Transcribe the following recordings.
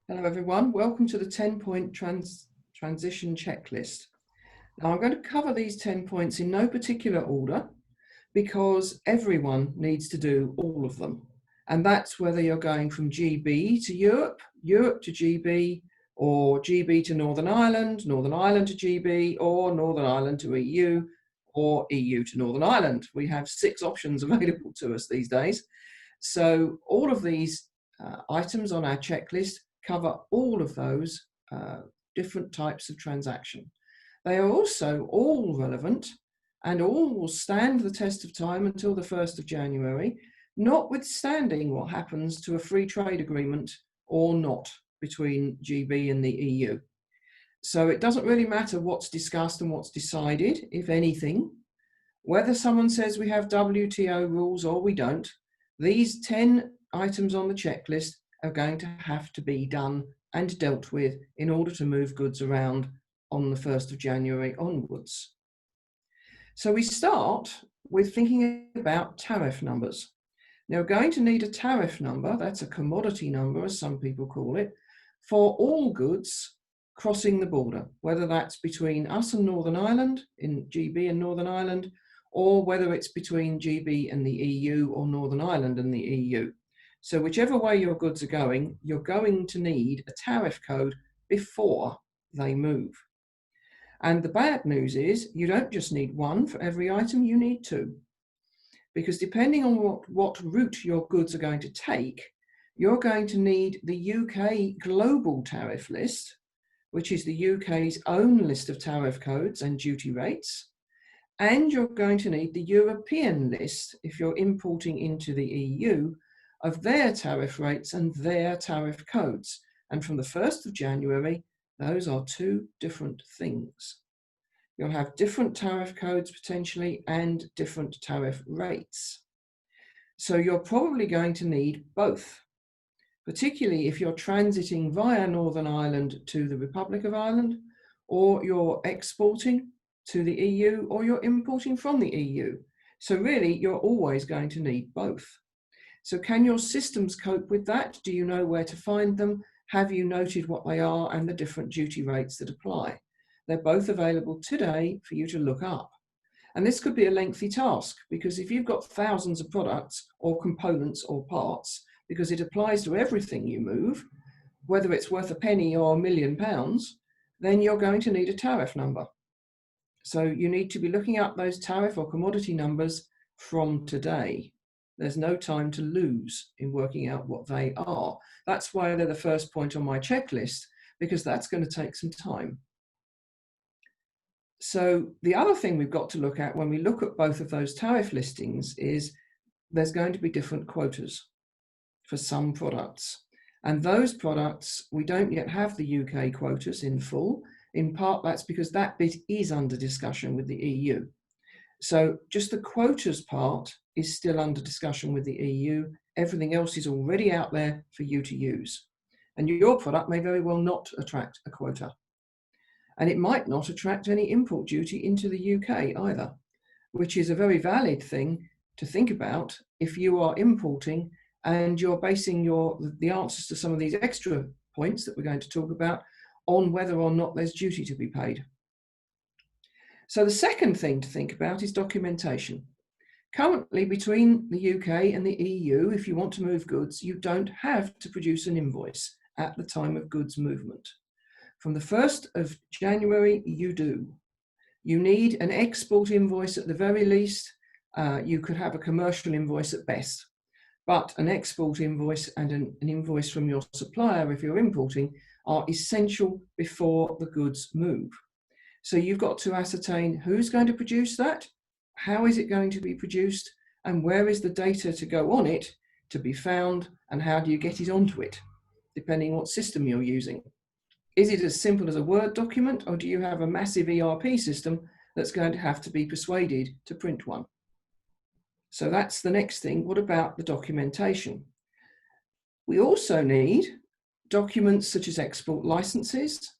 Hello everyone, welcome to the 10-point transition checklist. Now I'm going to cover these 10 points in no particular order because everyone needs to do all of them. And that's whether you're going from GB to Europe, Europe to GB, or GB to Northern Ireland to GB, or Northern Ireland to EU, or EU to Northern Ireland. We have 6 options available to us these days. So all of these items on our checklist cover all of those different types of transaction. They are also all relevant and all will stand the test of time until the 1st of January, notwithstanding what happens to a free trade agreement or not between GB and the EU. So it doesn't really matter what's discussed and what's decided, if anything. Whether someone says we have WTO rules or we don't, these 10 items on the checklist are going to have to be done and dealt with in order to move goods around on the 1st of January onwards. So we start with thinking about tariff numbers. Now we're going to need a tariff number, that's a commodity number as some people call it, for all goods crossing the border, whether that's between us and Northern Ireland, in GB and Northern Ireland, or whether it's between GB and the EU or Northern Ireland and the EU. So whichever way your goods are going, you're going to need a tariff code before they move. And the bad news is you don't just need one for every item, you need 2. Because depending on what route your goods are going to take, you're going to need the UK global tariff list, which is the UK's own list of tariff codes and duty rates. And you're going to need the European list, if you're importing into the EU, of their tariff rates and their tariff codes. And from the 1st of January, those are 2 different things. You'll have different tariff codes potentially and different tariff rates. So you're probably going to need both, particularly if you're transiting via Northern Ireland to the Republic of Ireland, or you're exporting to the EU, or you're importing from the EU. So really, you're always going to need both. So can your systems cope with that? Do you know where to find them? Have you noted what they are and the different duty rates that apply? They're both available today for you to look up. And this could be a lengthy task because if you've got thousands of products or components or parts, because it applies to everything you move, whether it's worth a penny or £1 million, then you're going to need a tariff number. So you need to be looking up those tariff or commodity numbers from today. There's no time to lose in working out what they are. That's why they're the first point on my checklist, because that's going to take some time. So the other thing we've got to look at when we look at both of those tariff listings is there's going to be different quotas for some products. And those products, we don't yet have the UK quotas in full. In part, that's because that bit is under discussion with the EU. So just the quotas part is still under discussion with the EU. Everything else is already out there for you to use. And your product may very well not attract a quota. And it might not attract any import duty into the UK either, which is a very valid thing to think about if you are importing and you're basing the answers to some of these extra points that we're going to talk about on whether or not there's duty to be paid. So the second thing to think about is documentation. Currently, between the UK and the EU, if you want to move goods, you don't have to produce an invoice at the time of goods movement. From the 1st of January, you do. You need an export invoice at the very least. You could have a commercial invoice at best. But an export invoice and an invoice from your supplier, if you're importing, are essential before the goods move. So you've got to ascertain who's going to produce that, how is it going to be produced, and where is the data to go on it to be found, and how do you get it onto it, depending what system you're using. Is it as simple as a Word document, or do you have a massive ERP system that's going to have to be persuaded to print one? So that's the next thing. What about the documentation? We also need documents such as export licenses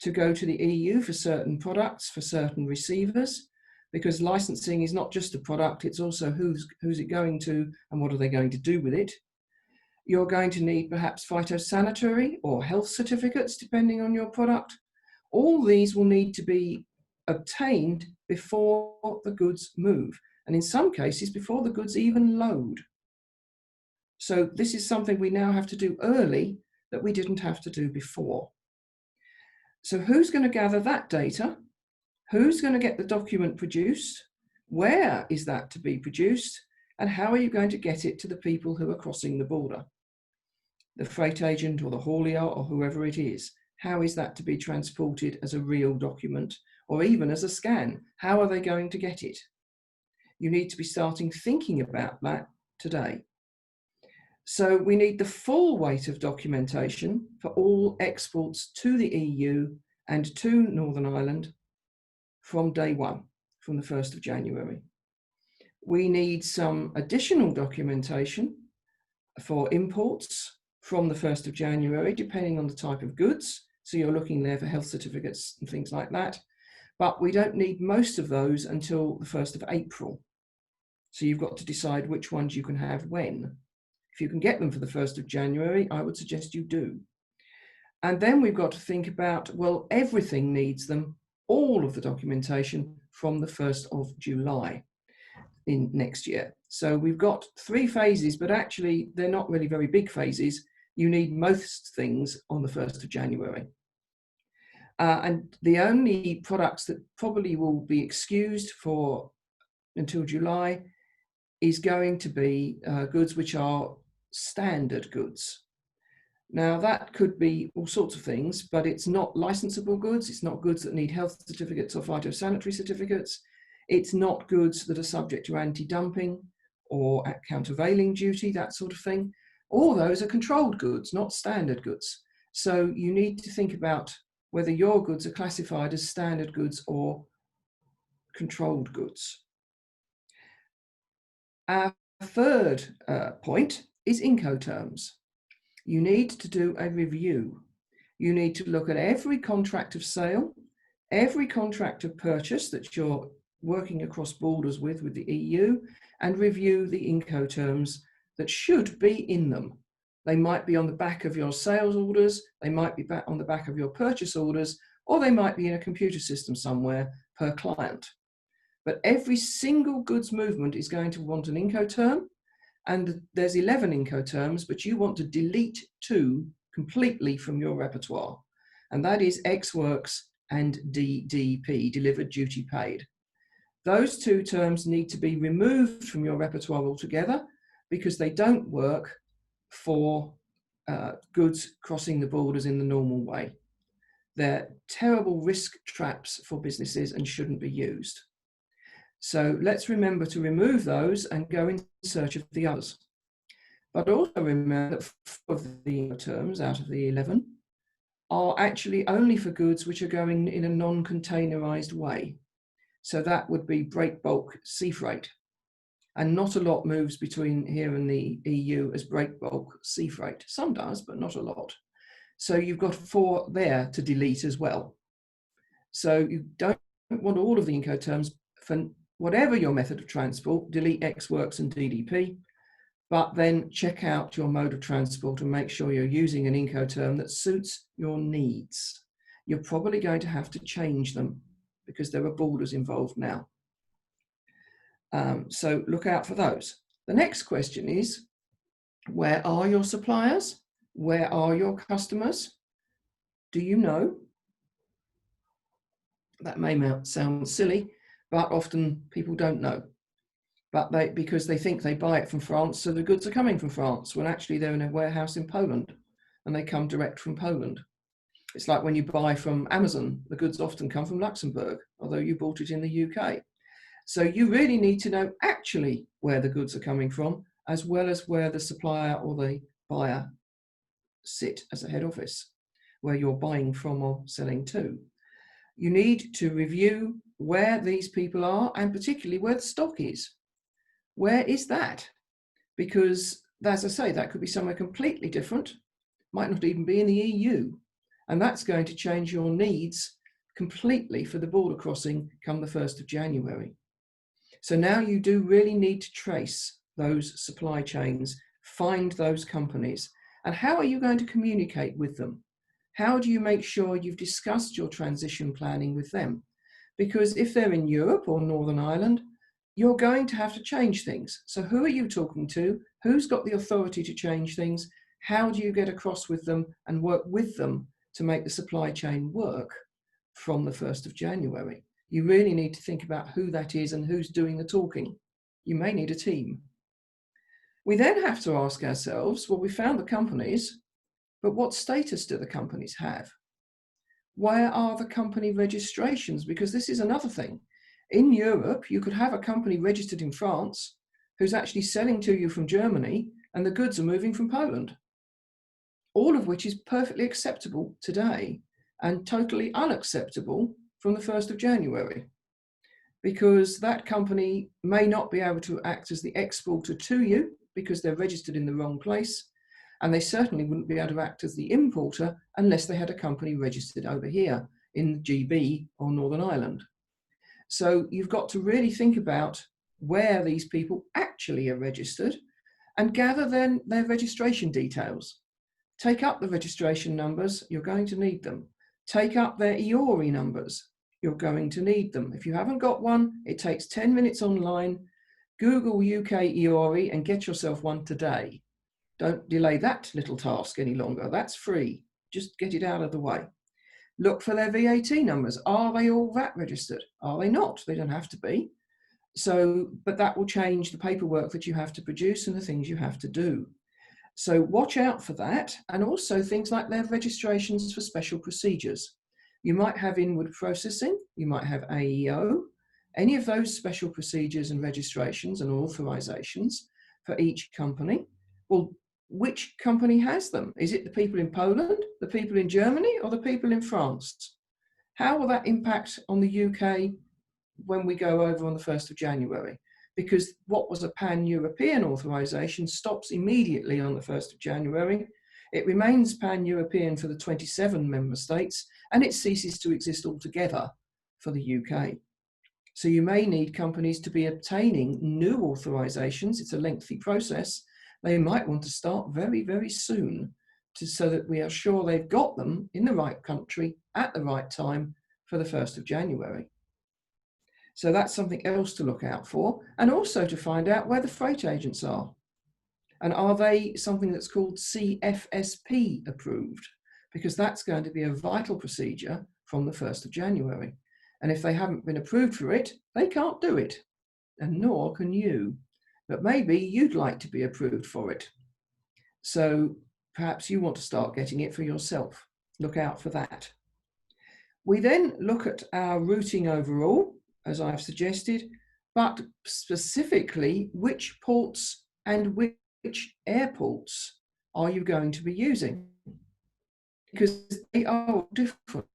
to go to the EU for certain products, for certain receivers, because licensing is not just a product, it's also who's it going to and what are they going to do with it. You're going to need perhaps phytosanitary or health certificates, depending on your product. All these will need to be obtained before the goods move, and in some cases before the goods even load. So this is something we now have to do early that we didn't have to do before. So who's going to gather that data? Who's going to get the document produced? Where is that to be produced? And how are you going to get it to the people who are crossing the border? The freight agent or the haulier or whoever it is. How is that to be transported as a real document or even as a scan? How are they going to get it? You need to be starting thinking about that today. So we need the full weight of documentation for all exports to the EU and to Northern Ireland from day one, from the 1st of January. We need some additional documentation for imports from the 1st of January, depending on the type of goods. So you're looking there for health certificates and things like that. But we don't need most of those until the 1st of April. So you've got to decide which ones you can have when. If you can get them for the 1st of January, I would suggest you do. And then we've got to think about, well, everything needs them, all of the documentation from the 1st of July in next year. So we've got 3 phases, but actually they're not really very big phases. You need most things on the 1st of January. And the only products that probably will be excused for until July is going to be goods which are standard goods. Now that could be all sorts of things, but it's not licensable goods. It's not goods that need health certificates or phytosanitary certificates. It's not goods that are subject to anti-dumping or countervailing duty, that sort of thing. All those are controlled goods, not standard goods. So you need to think about whether your goods are classified as standard goods or controlled goods. Our third point is Incoterms. You need to do a review. You need to look at every contract of sale, every contract of purchase that you're working across borders with the EU, and review the Incoterms that should be in them. They might be on the back of your sales orders, they might be on the back of your purchase orders, or they might be in a computer system somewhere per client. But every single goods movement is going to want an Incoterm, and there's 11 Incoterms, but you want to delete 2 completely from your repertoire. And that is Ex Works and DDP, Delivered Duty Paid. Those 2 terms need to be removed from your repertoire altogether because they don't work for goods crossing the borders in the normal way. They're terrible risk traps for businesses and shouldn't be used. So let's remember to remove those and go in search of the others. But also remember that 4 of the terms out of the 11 are actually only for goods which are going in a non-containerized way. So that would be break bulk sea freight. And not a lot moves between here and the EU as break bulk sea freight. Some does, but not a lot. So you've got 4 there to delete as well. So you don't want all of the Incoterms for whatever your method of transport, delete Ex Works and DDP, but then check out your mode of transport and make sure you're using an Incoterm that suits your needs. You're probably going to have to change them because there are borders involved now. So look out for those. The next question is, where are your suppliers? Where are your customers? Do you know? That may sound silly, but often people don't know. But because they think they buy it from France, so the goods are coming from France, when actually they're in a warehouse in Poland and they come direct from Poland. It's like when you buy from Amazon, the goods often come from Luxembourg, although you bought it in the UK. So you really need to know actually where the goods are coming from, as well as where the supplier or the buyer sit as a head office, where you're buying from or selling to. You need to review where these people are and particularly where the stock is. Where is that? Because, as I say, that could be somewhere completely different, might not even be in the EU. And that's going to change your needs completely for the border crossing come the 1st of January. So now you do really need to trace those supply chains find those companies. And how are you going to communicate with them? How do you make sure you've discussed your transition planning with them? Because if they're in Europe or Northern Ireland, you're going to have to change things. So who are you talking to? Who's got the authority to change things? How do you get across with them and work with them to make the supply chain work from the 1st of January? You really need to think about who that is and who's doing the talking. You may need a team. We then have to ask ourselves, well, we found the companies, but what status do the companies have? Where are the company registrations? Because this is another thing. In Europe, you could have a company registered in France who's actually selling to you from Germany, and the goods are moving from Poland. All of which is perfectly acceptable today and totally unacceptable from the 1st of January. Because that company may not be able to act as the exporter to you because they're registered in the wrong place. And they certainly wouldn't be able to act as the importer unless they had a company registered over here in GB or Northern Ireland. So you've got to really think about where these people actually are registered and gather then their registration details. Take up the registration numbers, you're going to need them. Take up their IORI numbers, you're going to need them. If you haven't got one, it takes 10 minutes online. Google UK IORI and get yourself one today. Don't delay that little task any longer. That's free. Just get it out of the way. Look for their VAT numbers. Are they all VAT registered? Are they not? They don't have to be. So, but that will change the paperwork that you have to produce and the things you have to do. So watch out for that. And also things like their registrations for special procedures. You might have inward processing. You might have AEO. Any of those special procedures and registrations and authorizations for each company. Well, which company has them? Is it the people in Poland, the people in Germany, or the people in France? How will that impact on the UK when we go over on the 1st of January? Because what was a pan-European authorization stops immediately on the 1st of January. It remains pan-European for the 27 member states, and it ceases to exist altogether for the UK. So you may need companies to be obtaining new authorizations. It's a lengthy process. They might want to start very, very soon so that we are sure they've got them in the right country at the right time for the 1st of January. So that's something else to look out for, and also to find out where the freight agents are. And are they something that's called CFSP approved? Because that's going to be a vital procedure from the 1st of January. And if they haven't been approved for it, they can't do it, and nor can you. But maybe you'd like to be approved for it. So perhaps you want to start getting it for yourself. Look out for that. We then look at our routing overall, as I've suggested, but specifically which ports and which airports are you going to be using? Because they are different.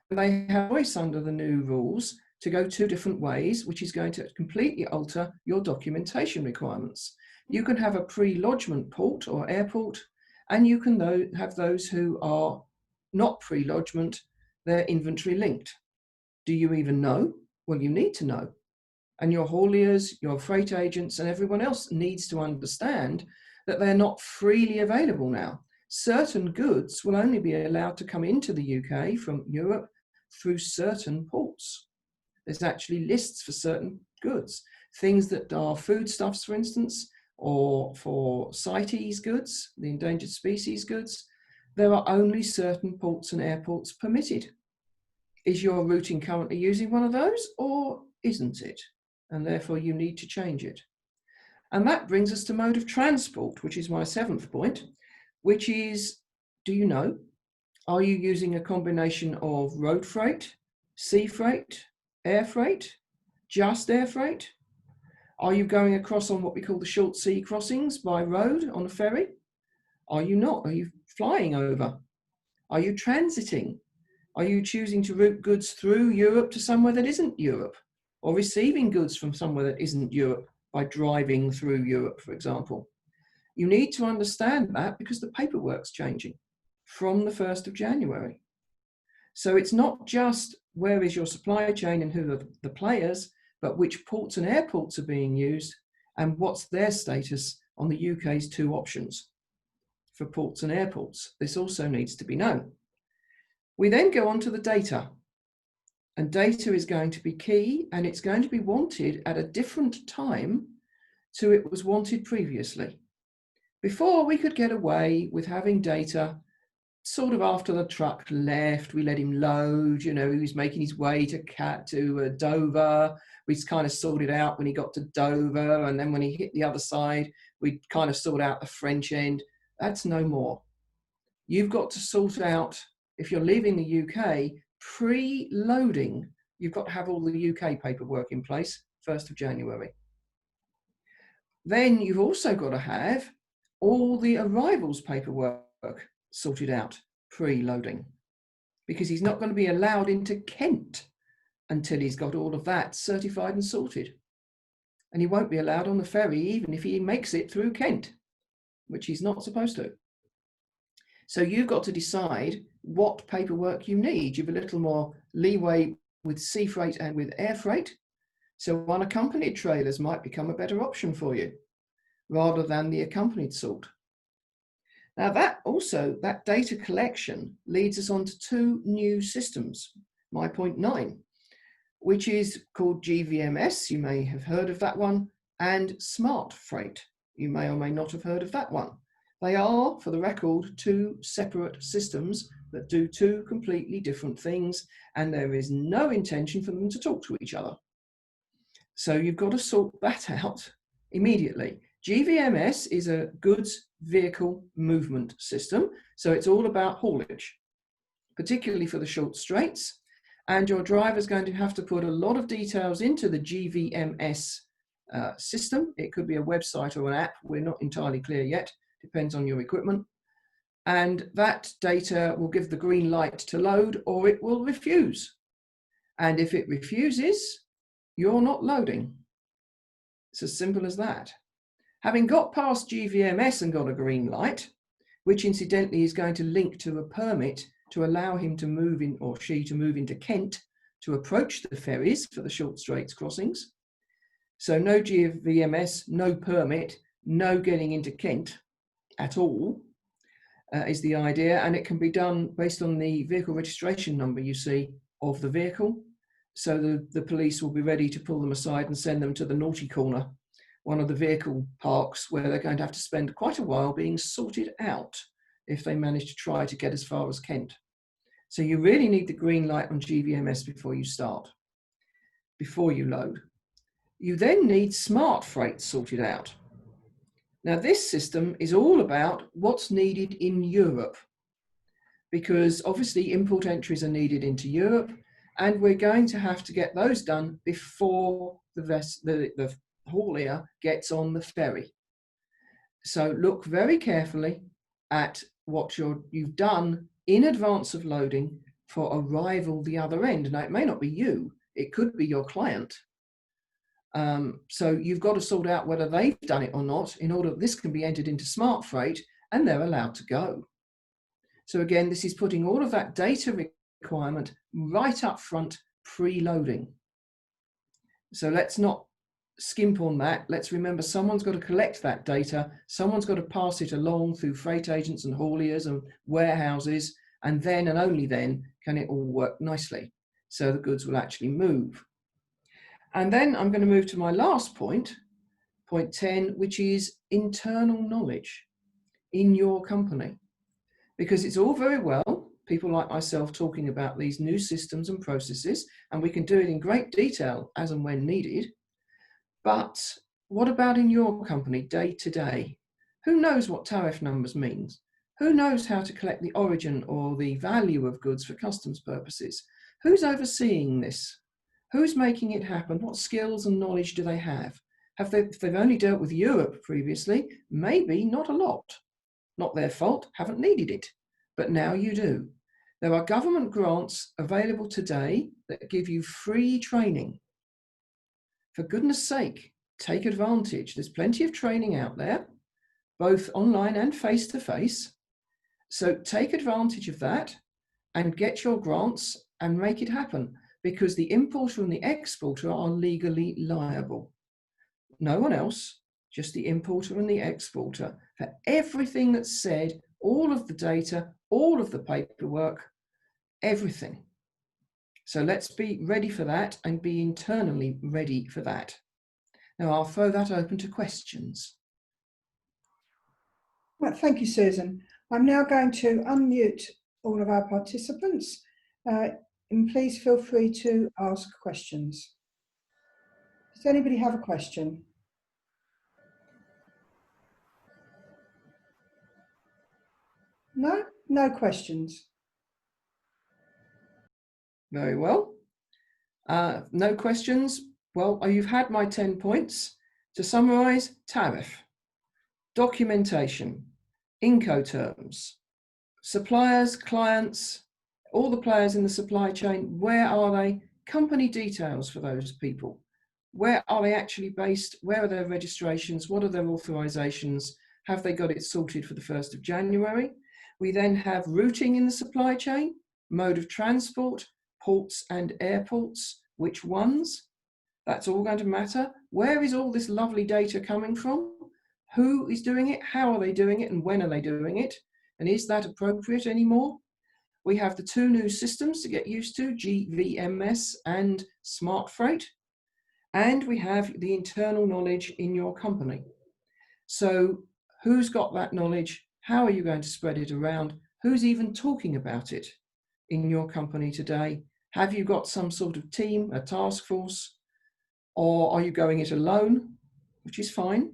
They have a choice under the new rules to go 2 different ways, which is going to completely alter your documentation requirements. You can have a pre-lodgement port or airport, and you can have those who are not pre-lodgement, they're inventory linked. Do you even know? Well, you need to know. And your hauliers, your freight agents, and everyone else needs to understand that they're not freely available now. Certain goods will only be allowed to come into the UK from Europe through certain ports. There's actually lists for certain goods, things that are foodstuffs, for instance, or for CITES goods, the endangered species goods. There are only certain ports and airports permitted. Is your routing currently using one of those, or isn't it? And therefore you need to change it. And that brings us to mode of transport, which is my 7th point, which is, do you know, are you using a combination of road freight, sea freight, air freight, just air freight? Are you going across on what we call the short sea crossings by road on a ferry? Are you not? Are you flying over? Are you transiting? Are you choosing to route goods through Europe to somewhere that isn't Europe? Or receiving goods from somewhere that isn't Europe by driving through Europe, for example? You need to understand that because the paperwork's changing from the 1st of January. So it's not just where is your supply chain and who are the players, but which ports and airports are being used and what's their status on the UK's 2 options for ports and airports. This also needs to be known. We then go on to the data, and data is going to be key, and it's going to be wanted at a different time to it was wanted previously. Before, we could get away with having data sort of after the truck left, we let him load, you know, he was making his way to Dover. We'd kind of sorted out when he got to Dover, and then when he hit the other side, we'd kind of sort out the French end. That's no more. You've got to sort out, if you're leaving the UK, pre-loading, you've got to have all the UK paperwork in place, 1st of January. Then you've also got to have all the arrivals paperwork sorted out pre-loading, because he's not going to be allowed into Kent until he's got all of that certified and sorted. And he won't be allowed on the ferry even if he makes it through Kent, which he's not supposed to. So you've got to decide what paperwork you need. You've a little more leeway with sea freight and with air freight. So unaccompanied trailers might become a better option for you rather than the accompanied sort. Now that data collection leads us on to 2 new systems, my point 9, which is called GVMS, you may have heard of that one, and Smart Freight, you may or may not have heard of that one. They are, for the record, 2 separate systems that do 2 completely different things, and there is no intention for them to talk to each other. So you've got to sort that out immediately. GVMS is a goods vehicle movement system, so it's all about haulage, particularly for the short straits, and your driver's going to have to put a lot of details into the GVMS system. It could be a website or an app, we're not entirely clear yet, depends on your equipment, and that data will give the green light to load, or it will refuse. And if it refuses, you're not loading. It's as simple as that. Having got past GVMS and got a green light, which incidentally is going to link to a permit to allow him to move in, or she to move into Kent to approach the ferries for the short straits crossings. So no GVMS, no permit, no getting into Kent at all is the idea, and it can be done based on the vehicle registration number you see of the vehicle. So the police will be ready to pull them aside and send them to the naughty corner, one of the vehicle parks, where they're going to have to spend quite a while being sorted out if they manage to try to get as far as Kent. So you really need the green light on GVMS before you start, before you load. You then need Smart Freight sorted out. Now this system is all about what's needed in Europe, because obviously import entries are needed into Europe, and we're going to have to get those done before the haulier gets on the ferry. So look very carefully at what you've done in advance of loading for arrival the other end. Now, it may not be you, it could be your client. So you've got to sort out whether they've done it or not in order that this can be entered into Smart Freight and they're allowed to go. So again, this is putting all of that data requirement right up front, pre-loading. So let's not skimp on that. Let's remember someone's got to collect that data, someone's got to pass it along through freight agents and hauliers and warehouses, and then and only then can it all work nicely so the goods will actually move. And then I'm going to move to my last point, point 10, which is internal knowledge in your company. Because it's all very well, people like myself talking about these new systems and processes, and we can do it in great detail as and when needed. But what about in your company day to day? Who knows what tariff numbers means? Who knows how to collect the origin or the value of goods for customs purposes? Who's overseeing this? Who's making it happen? What skills and knowledge do they have? If they've only dealt with Europe previously, maybe not a lot. Not their fault, haven't needed it, but now you do. There are government grants available today that give you free training. For goodness sake, take advantage. There's plenty of training out there, both online and face-to-face. So take advantage of that and get your grants and make it happen, because the importer and the exporter are legally liable. No one else. just the importer and the exporter, for everything that's said, all of the data, all of the paperwork, everything. So let's be ready for that and be internally ready for that. Now I'll throw that open to questions. Well, thank you, Susan. I'm now going to unmute all of our participants, and please feel free to ask questions. Does anybody have a question? No? No questions. Very well. No questions. Well, you've had my 10 points. To summarize, tariff, documentation, Incoterms, suppliers, clients, all the players in the supply chain, where are they? Company details for those people. Where are they actually based? Where are their registrations? What are their authorizations? Have they got it sorted for the 1st of January? We then have routing in the supply chain, mode of transport, ports and airports, which ones? That's all going to matter. Where is all this lovely data coming from? Who is doing it? How are they doing it? And when are they doing it? And is that appropriate anymore? We have the 2 new systems to get used to, GVMS and Smart Freight. And we have the internal knowledge in your company. So who's got that knowledge? How are you going to spread it around? Who's even talking about it in your company today? Have you got some sort of team, a task force, or are you going it alone, which is fine,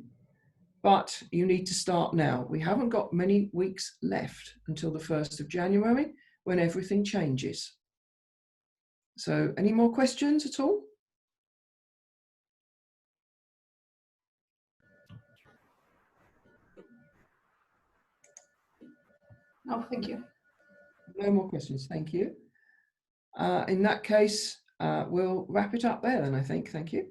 but you need to start now. We haven't got many weeks left until the 1st of January when everything changes. So any more questions at all? Oh, thank you. No more questions, thank you. In that case, we'll wrap it up there then, I think. Thank you.